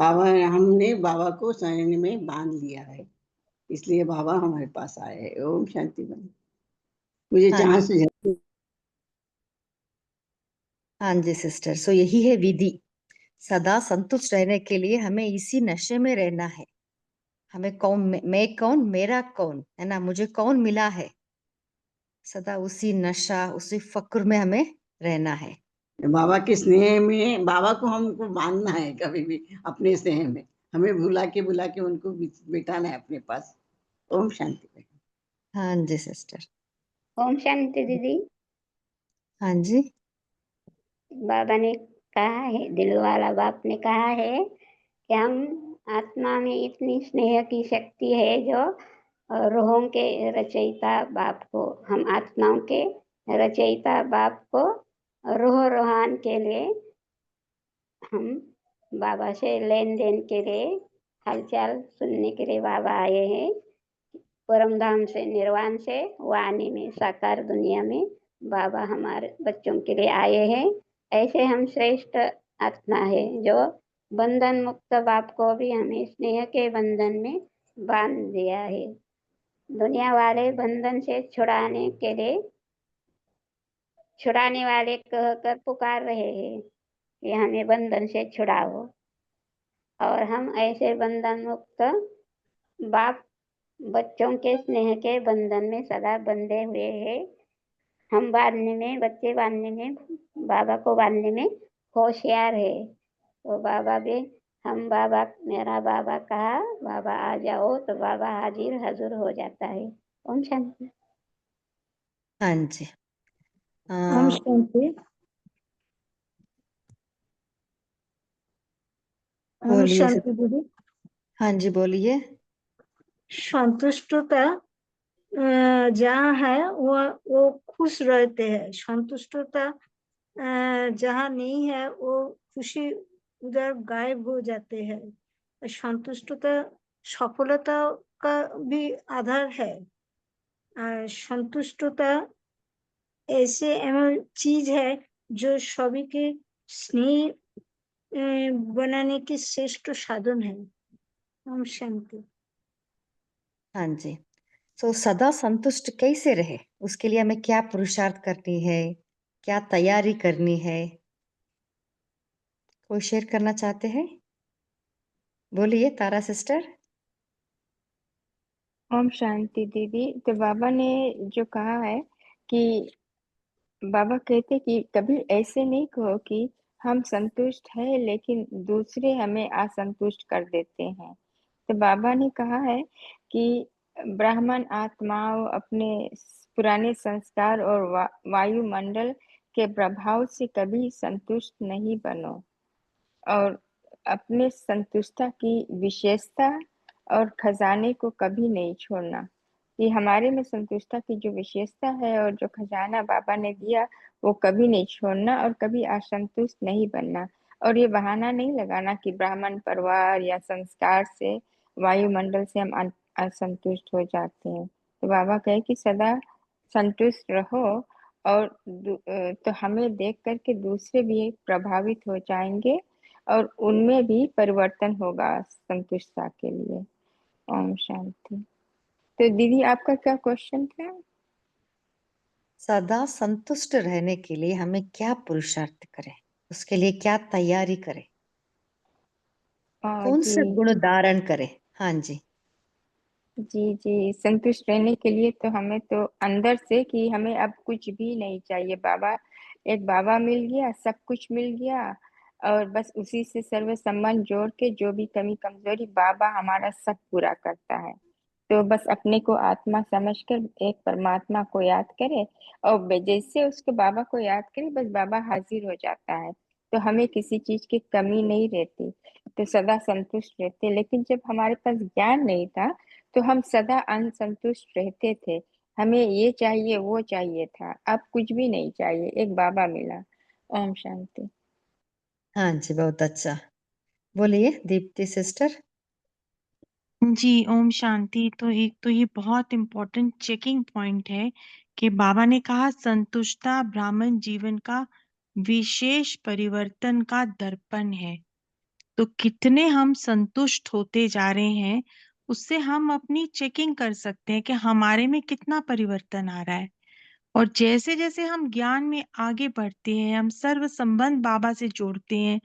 हमने बाबा को शरीर में बांध लिया है, इसलिए बाबा हमारे पास आए हैं। ओम शांति बन। मुझे हाँ जहाँ जी, से हाँ जी सिस्टर। सो यही है विधि। सदा संतुष्ट रहने के लिए हमें इसी नशे में रहना है। हमें कौन, मैं कौन, मेरा कौन है ना, मुझे कौन मिला है, सदा उसी नशा, उसी फक्र में हमें रहना है। बाबा के स्नेह में, बाबा को हमको मानना है कभी भी अपने स्नेह में। हमें बुला के उनको बिठाना है अपने पास। ओम शांति बन। हाँ जी सिस्टर। ओम शांति दीदी। हाँ जी। बाबा ने कहा है, दिल वाला बाप ने कहा है कि हम आत्मा में इतनी स्नेह की शक्ति है जो रूहों के रचयिता बाप को, हम आत्माओं के रचयिता बाप को रूह रूहान के लिए हम बाबा से लेन देन के लिए, हालचाल सुनने के लिए बाबा आए हैं। परम धाम से, निर्वाण से वाणी में, साकार दुनिया में बाबा हमारे बच्चों के लिए आए हैं। ऐसे हम श्रेष्ठ आत्मा है जो बंधन मुक्त बाप को भी हमें स्नेह के बंधन में बांध दिया है। दुनिया वाले बंधन से छुड़ाने के लिए, छुड़ाने वाले कहकर पुकार रहे हैं कि हमें बंधन से छुड़ाओ, और हम ऐसे बंधन मुक्त बाप बच्चों के स्नेह के बंधन में सदा बंधे हुए हैं। हम बांधने में, बच्चे बांधने में, बाबा को बांधने में होशियार है। तो बाबा भी, हम बाबा, मेरा बाबा कहा बाबा आ जाओ, तो बाबा हाजिर हजूर हो जाता है। ओम शांति। हाँ जी। ओम शांति। ओम बोलिए शांति दीदी। हाँ जी बोलिए। संतुष्टता जहाँ है वो खुश रहते हैं। संतुष्टता जहाँ नहीं है वो खुशी उधर गायब हो जाते हैं। संतुष्टता सफलता का भी आधार है। संतुष्टता ऐसे चीज है जो सभी के स्नेह बनाने की श्रेष्ठ साधन है। ओम शांति। हाँ जी। तो सदा संतुष्ट कैसे रहे, उसके लिए हमें क्या पुरुषार्थ करनी है, क्या तैयारी करनी है, कोई शेयर करना चाहते हैं? बोलिए तारा सिस्टर। ओम शांति दीदी। तो बाबा ने जो कहा है कि बाबा कहते कि कभी ऐसे नहीं कहो कि हम संतुष्ट हैं लेकिन दूसरे हमें असंतुष्ट कर देते हैं। तो बाबा ने कहा है कि ब्राह्मण आत्माओं अपने पुराने संस्कार और वायुमंडल के प्रभाव से कभी संतुष्ट नहीं बनो, और अपने संतुष्टता की विशेषता और खजाने को कभी नहीं छोड़ना। कि हमारे में संतुष्टता की जो विशेषता है और जो खजाना बाबा ने दिया वो कभी नहीं छोड़ना और कभी असंतुष्ट नहीं बनना। और ये बहाना नहीं लगाना कि ब्राह्मण परिवार या संस्कार से, वायुमंडल से हम असंतुष्ट हो जाते हैं। तो बाबा कहे कि सदा संतुष्ट रहो, और तो हमें देख करके दूसरे भी प्रभावित हो जाएंगे और उनमें भी परिवर्तन होगा संतुष्टता के लिए। ओम शांति। तो दीदी आपका क्या क्वेश्चन था? सदा संतुष्ट रहने के लिए हमें क्या पुरुषार्थ करें, उसके लिए क्या तैयारी करें, कौन से जी गुण धारण करें? हाँ जी। जी जी, संतुष्ट रहने के लिए तो हमें तो अंदर से कि हमें अब कुछ भी नहीं चाहिए। बाबा, एक बाबा मिल गया, सब कुछ मिल गया, और बस उसी से सर्व संबंध जोड़ के जो भी कमी कमजोरी बाबा हमारा सब पूरा करता है। तो बस अपने को आत्मा समझकर एक परमात्मा को याद करे, और जैसे उसको बाबा को याद करे बस बाबा हाजिर हो जाता है। तो हमें किसी चीज की कमी नहीं रहती, तो सदा संतुष्ट रहते। लेकिन जब हमारे पास ज्ञान नहीं था तो हम सदा असंतुष्ट रहते थे, हमें ये चाहिए वो चाहिए था। अब कुछ भी नहीं चाहिए, एक बाबा मिला। ओम शांति। हाँ जी, बहुत अच्छा। बोलिए दीप्ति सिस्टर। जी ओम शांति। तो एक तो ये बहुत इम्पोर्टेंट चेकिंग पॉइंट है कि बाबा ने कहा संतुष्टता ब्राह्मण जीवन का विशेष परिवर्तन का दर्पण है। तो कितने हम संतुष्ट होते जा रहे हैं, उससे हम अपनी चेकिंग कर सकते हैं कि हमारे में कितना परिवर्तन आ रहा है। और जैसे जैसे हम ज्ञान में आगे बढ़ते हैं, हम सर्व संबंध बाबा से जोड़ते हैं,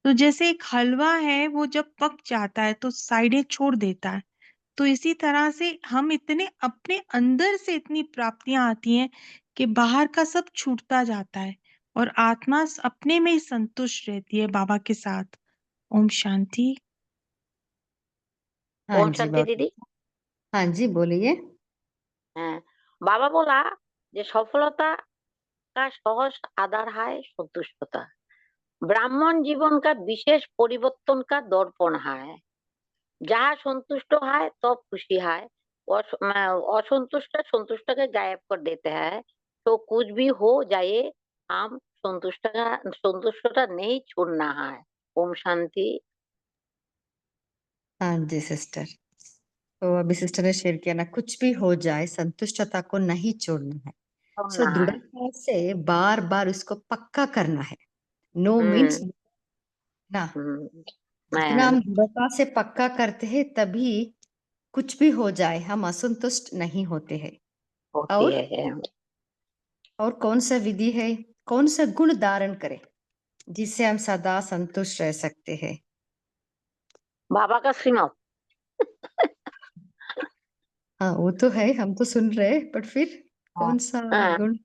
तो जैसे एक हलवा है, वो जब पक जाता है तो साइडें छोड़ देता है, तो इसी तरह से हम इतने अपने अंदर से इतनी प्राप्तियां आती हैं कि बाहर का सब छूटता जाता है और आत्मा अपने में ही संतुष्ट रहती है बाबा के साथ। ओम शांति। हाँ ओम जी, शांति बहुत दीदी। हाँ जी, बोलिए। হ্যাঁ, বাবা বলা যে সফলতা का सहज आधार है संतुष्टता। ब्राह्मण जीवन का विशेष परिवर्तन का दर्पण है। जहाँ संतुष्ट है तो खुशी है, असंतुष्ट संतुष्ट के गायब कर देते हैं। तो कुछ भी हो जाए, हम संतुष्टता नहीं छोड़ना है। ओम शांति। हाँ जी सिस्टर, तो अभी सिस्टर ने शेयर किया ना, कुछ भी हो जाए संतुष्टता को नहीं छोड़ना है। सो छोड़ना है। दृढ़ता से बार बार उसको पक्का करना है। नो मीन्स हम्म ना, हम्म, जितना मैं हम दृढ़ता से पक्का करते हैं तभी कुछ भी हो जाए हम असंतुष्ट नहीं होते हैं। होती और है। कौन सा विधि है, कौन सा गुण धारण करें जिससे हम सदा संतुष्ट रह सकते हैं? बाबा का श्रीमत। हाँ वो तो है, हम तो सुन रहे हैं, बट फिर कौन सा हाँ, गुण?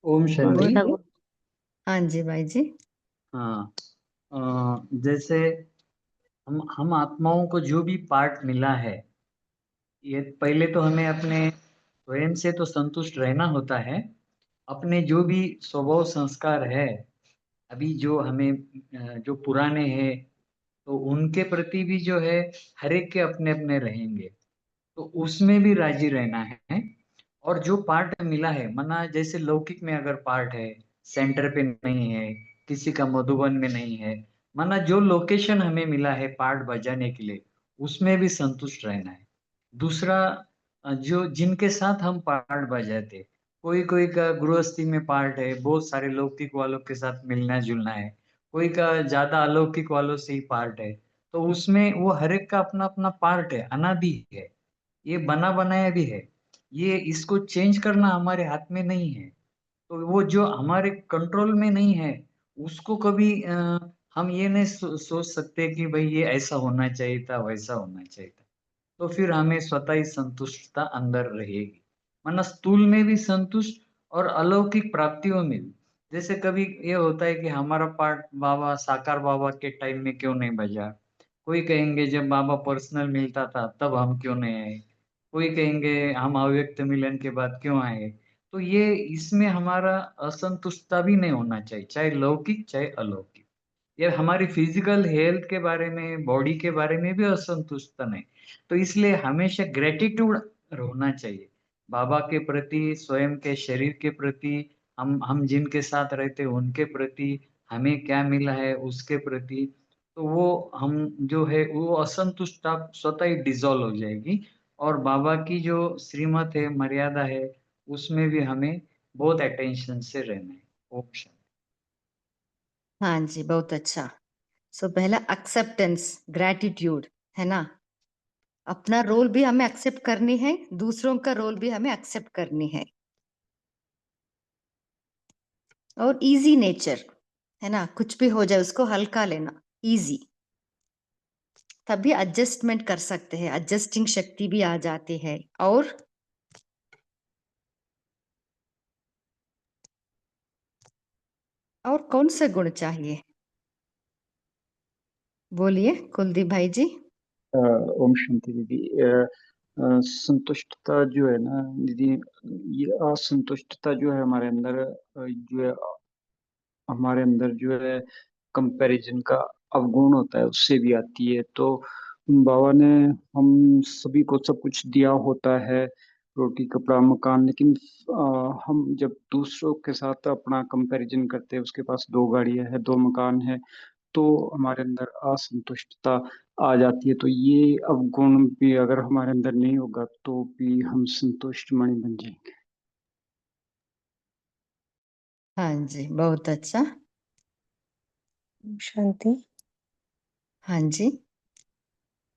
ओम कौन शांति। सा बोलिए। गुण? हाँ जी भाई जी। हाँ, जैसे हम आत्माओं को जो भी पार्ट मिला है, ये पहले तो हमें अपने स्वयं से तो संतुष्ट रहना होता है। अपने जो भी स्वभाव संस्कार है, अभी जो हमें जो पुराने हैं, तो उनके प्रति भी जो है हर एक के अपने अपने रहेंगे, तो उसमें भी राजी रहना है। और जो पार्ट मिला है, माना जैसे लौकिक में अगर पार्ट है, सेंटर पे नहीं है, किसी का मधुबन में नहीं है, माना जो लोकेशन हमें मिला है पार्ट बजाने के लिए, उसमें भी संतुष्ट रहना है। दूसरा, जो जिनके साथ हम पार्ट बजाते, कोई कोई का गृहस्थी में पार्ट है, बहुत सारे लौकिक वालों के साथ मिलना जुलना है, कोई का ज्यादा अलौकिक वालों से ही पार्ट है, तो उसमें वो हर एक का अपना अपना पार्ट है, अनादि है, ये बना बनाया भी है। ये इसको चेंज करना हमारे हाथ में नहीं है। तो वो जो हमारे कंट्रोल में नहीं है, उसको कभी हम ये नहीं सोच सकते कि भाई ये ऐसा होना चाहिए था, वैसा होना चाहिए था। तो फिर हमें स्वतः ही संतुष्टता अंदर रहेगी। माना स्थूल में भी संतुष्ट और अलौकिक प्राप्तियों में भी। जैसे कभी ये होता है कि हमारा पार्ट बाबा साकार बाबा के टाइम में क्यों नहीं बजा, कोई कहेंगे जब बाबा पर्सनल मिलता था तब हम क्यों नहीं आए, कोई कहेंगे हम अव्यक्त मिलन के बाद क्यों आए। तो ये इसमें हमारा असंतुष्टता भी नहीं होना चाहिए, चाहे लौकिक चाहे अलौकिक। ये हमारी फिजिकल हेल्थ के बारे में, बॉडी के बारे में भी असंतुष्टता नहीं। तो इसलिए हमेशा ग्रेटिट्यूड होना चाहिए बाबा के प्रति, स्वयं के शरीर के प्रति, हम जिनके साथ रहते हैं उनके प्रति, हमें क्या मिला है उसके प्रति। तो वो हम जो है वो असंतुष्टता स्वतः ही डिजॉल्व हो जाएगी। और बाबा की जो श्रीमत है, मर्यादा है, उसमें भी हमें बहुत अटेंशन से रहना है। ओम शांति। हाँ जी, बहुत अच्छा। सो पहला एक्सेप्टेंस, ग्रैटिट्यूड, है ना। अपना रोल भी हमें एक्सेप्ट करनी है, दूसरों का रोल भी हमें एक्सेप्ट करनी है। और इजी नेचर, है ना, कुछ भी हो जाए उसको हल्का लेना, इजी। तभी एडजस्टमेंट कर सकते हैं, एडजस्टिंग शक्ति भी आ जाती है। और कौन से गुण चाहिए? बोलिए कुलदीप भाई जी। ओम शांति दीदी। संतुष्टता जो है ना दीदी, ये असंतुष्टता जो है हमारे अंदर, जो है हमारे अंदर जो है कंपैरिजन का अवगुण होता है, उससे भी आती है। तो बाबा ने हम सभी को सब कुछ दिया होता है, रोटी कपड़ा मकान, लेकिन हम जब दूसरों के साथ अपना कंपैरिजन करते हैं, उसके पास 2 गाड़ियां हैं, 2 मकान है, तो हमारे अंदर असंतुष्टता आ जाती है। तो ये अवगुण भी अगर हमारे अंदर नहीं होगा तो भी हम संतुष्ट मणि बन जाएंगे। हाँ जी, बहुत अच्छा। शांति। हाँ जी।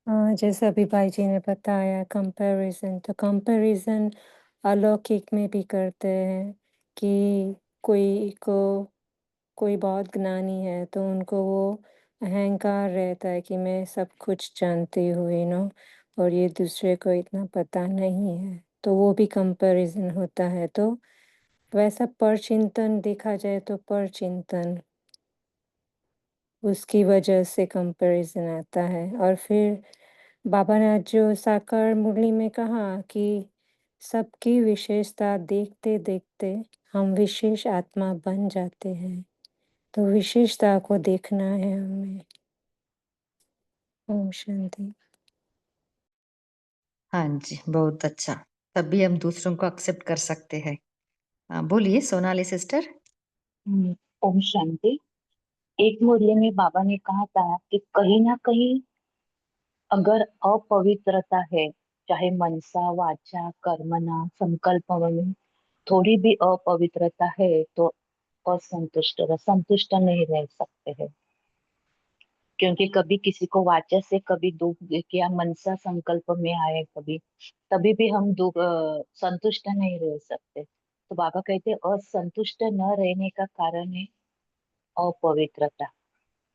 जैसे अभी भाई जी ने बताया कंपैरिजन, तो कंपैरिजन अलौकिक में भी करते हैं कि कोई बहुत ज्ञानी है तो उनको वो अहंकार रहता है कि मैं सब कुछ जानती हूँ, और ये दूसरे को इतना पता नहीं है, तो वो भी कंपैरिजन होता है। तो वैसा परचिंतन देखा जाए तो परचिंतन, उसकी वजह से कंपैरिजन आता है। और फिर बाबा ने आज जो साकार मुरली में कहा कि सबकी विशेषता देखते देखते हम विशेष आत्मा बन जाते हैं, तो विशेषता को देखना है हमें। ओम शांति। हाँ जी, बहुत अच्छा। तभी हम दूसरों को एक्सेप्ट कर सकते हैं। बोलिए सोनाली सिस्टर। ओम शांति। एक मुरली में बाबा ने कहा था कि कहीं ना कहीं अगर अपवित्रता है, चाहे मनसा वाचा कर्मणा संकल्प में थोड़ी भी अपवित्रता है, तो संतुष्ट नहीं रह सकते हैं। क्योंकि कभी किसी को वाचा से कभी दुख या मनसा संकल्प में आए कभी, तभी भी हम संतुष्ट नहीं रह सकते। तो बाबा कहते असंतुष्ट न रहने का कारण है अपवित्रता।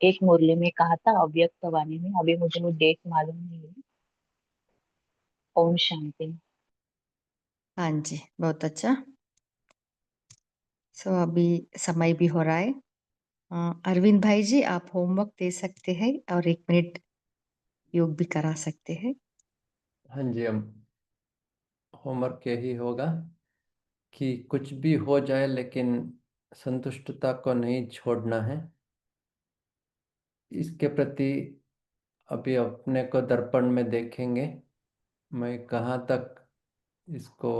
एक मुरली में कहा था अव्यक्त वाणी में, अभी मुझे वो डेट मालूम नहीं है। ओम शांति। हाँ जी, बहुत अच्छा। सो अभी समय भी हो रहा है। अरविंद भाई जी, आप होमवर्क दे सकते हैं और 1 मिनट योग भी करा सकते हैं। हाँ जी, हम होमवर्क यही होगा कि कुछ भी हो जाए लेकिन संतुष्टता को नहीं छोड़ना है। इसके प्रति अभी अपने को दर्पण में देखेंगे, मैं कहाँ तक इसको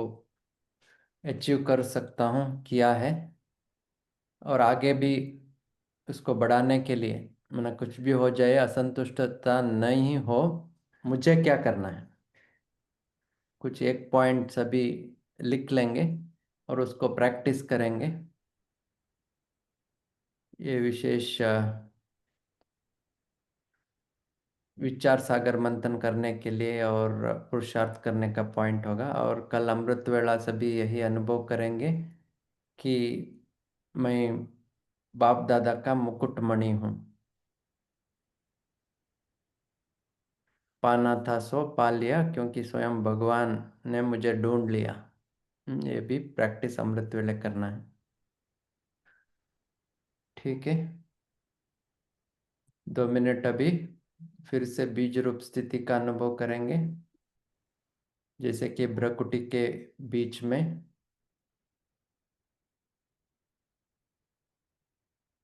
अचीव कर सकता हूँ, किया है, और आगे भी इसको बढ़ाने के लिए मैंने कुछ भी हो जाए असंतुष्टता नहीं हो, मुझे क्या करना है, कुछ एक पॉइंट सभी लिख लेंगे और उसको प्रैक्टिस करेंगे। ये विशेष विचार सागर मंथन करने के लिए और पुरुषार्थ करने का पॉइंट होगा। और कल अमृत वेला सभी यही अनुभव करेंगे कि मैं बाप दादा का मुकुटमणि हूँ। पाना था सो पा लिया, क्योंकि स्वयं भगवान ने मुझे ढूंढ लिया। ये भी प्रैक्टिस अमृत वेले करना है। ठीक है, 2 मिनट अभी फिर से बीज रूप स्थिति का अनुभव करेंगे, जैसे कि भ्रकुटी के बीच में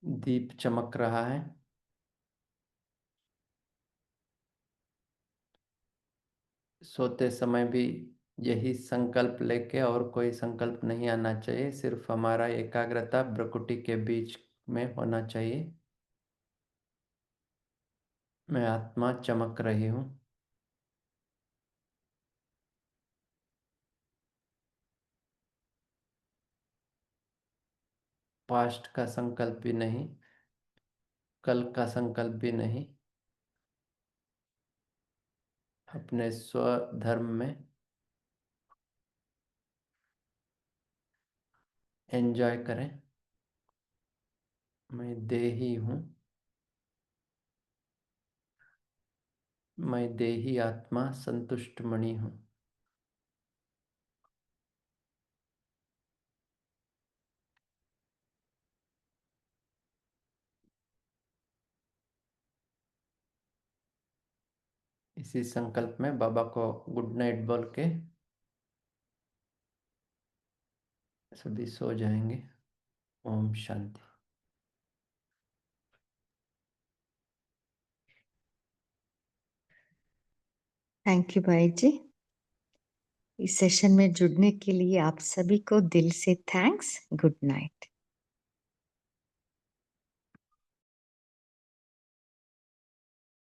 दीप चमक रहा है। सोते समय भी यही संकल्प लेके, और कोई संकल्प नहीं आना चाहिए, सिर्फ हमारा एकाग्रता भ्रकुटी के बीच में होना चाहिए। मैं आत्मा चमक रही हूँ। पास्ट का संकल्प भी नहीं, कल का संकल्प भी नहीं। अपने स्वधर्म में एंजॉय करें। मैं देही हूँ, मैं देही आत्मा संतुष्ट मणि हूँ। इसी संकल्प में बाबा को गुड नाइट बोल के सभी सो जाएंगे। ओम शांति। थैंक यू भाई जी। इस सेशन में जुड़ने के लिए आप सभी को दिल से थैंक्स। Good night.